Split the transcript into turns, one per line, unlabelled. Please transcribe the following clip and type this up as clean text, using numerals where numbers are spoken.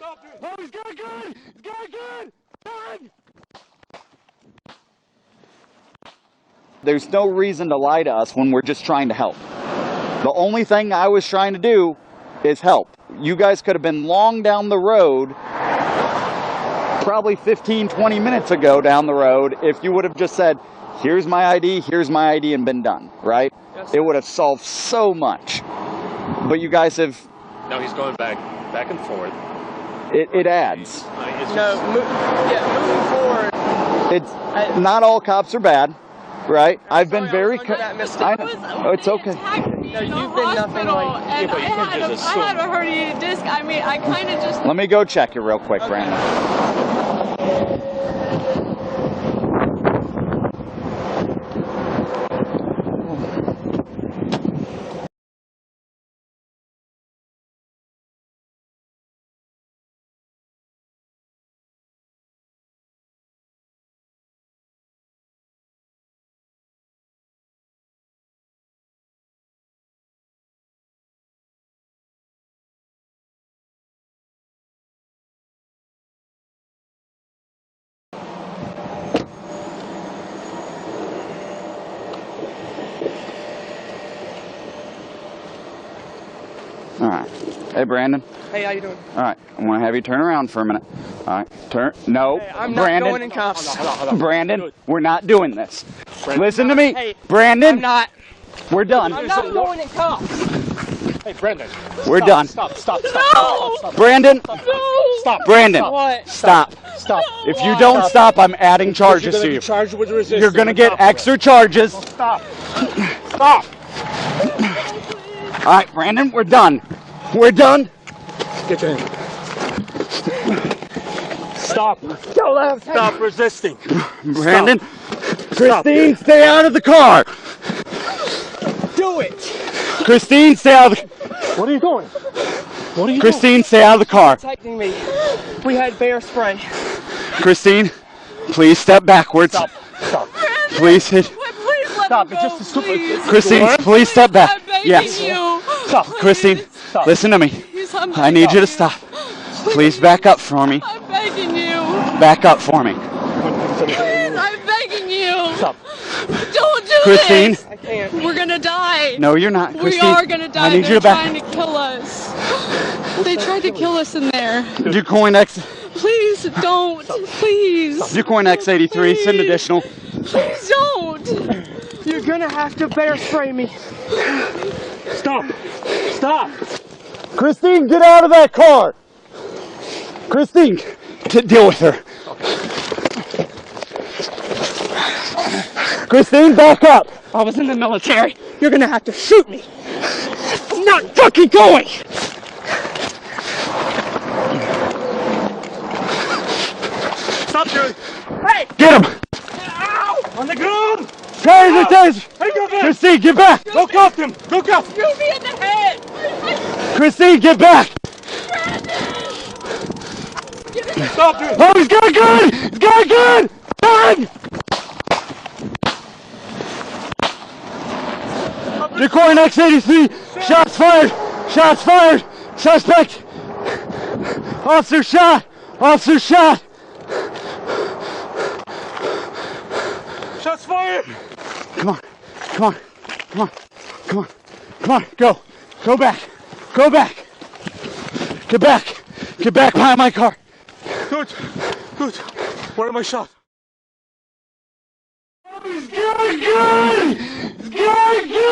Oh, he's got a gun! He's got a gun! Run! There's no reason to lie to us when we're just trying to help. The only thing I was trying to do is help. You guys could have been long down the road, probably 15, 20 minutes ago down the road, if you would have just said, here's my ID, and been done, right?
Yes.
It would have solved so much. But you guys have...
No, he's going back and forth.
It adds.
Moving forward.
It's not all cops are bad, right? I've been very... it's okay.
No, you've been nothing like...
Yeah, but you can't just assume.
I had a herniated disc. I mean, I kind of just...
Let me go check it real quick, okay. Brandon. All right. Hey, Brandon.
Hey, how you doing?
All right. I want to have you turn around for a minute. All right. Turn. No.
Hey, I'm
Brandon.
not going in cuffs.
Hold on.
Brandon, we're not doing this.
Brandon.
Listen to me.
Hey,
Brandon.
I'm not.
We're done.
I'm not going in cuffs.
Hey, Brandon.
We're done.
Stop.
No!
Brandon.
No!
Stop.
Brandon.
What?
Stop. If you don't stop, I'm adding charges to you.
Charged with resistance.
You're going to get extra charges.
Stop.
All right, Brandon, we're done. We're done.
Get your hand. Stop.
Go left.
Stop resisting.
Brandon. Christine, stay out of the car.
Do it.
Christine, stay out of the...
What are you doing?
Christine, stay out of the car.
Protecting me. We had bear spray.
Christine, please step backwards.
Stop.
Please hit.
Please let
Stop.
me
It's
go,
just a stupid...
please.
Christine, please step back.
I'm begging
Yes.
you.
Stop.
Christine,
Stop.
listen to me.
Please, I'm
I need you to
begging
stop. Please back up for me.
I'm begging you.
Back up for me.
Please, I'm begging you.
Stop.
Don't do
Christine.
this. I can't. We're gonna die.
No, you're not.
We
Christine,
are gonna die.
I need
They're
you to back.
trying to kill us. They tried to kill us in there.
Ducoin X.
Please don't. Please.
Ducoin X83. Send additional.
Please don't. You're gonna have to bear spray me.
Stop.
Christine, get out of that car. Christine, deal with her. Christine, back up.
I was in the military. You're gonna have to shoot me.
I'm not fucking going.
Stop, dude.
Hey!
Get him.
Ow!
On the ground.
Taser.
Hey, go back.
Christine, get back.
Go cuff him. Go cuff.
Shoot me in the head!
Christine, get back.
Stop, dude.
Oh, he's got a gun. He's got a gun. Run. Ducoin X83. Shots fired. Shots fired. Suspect. Officer shot. Officer shot.
Shots fired.
Come on. Come on. Come on. Come on. Come on. Go. Go back. Go back. Get back. Get back behind my car.
Good. Where am I shot?
He's got a gun. He's got a gun.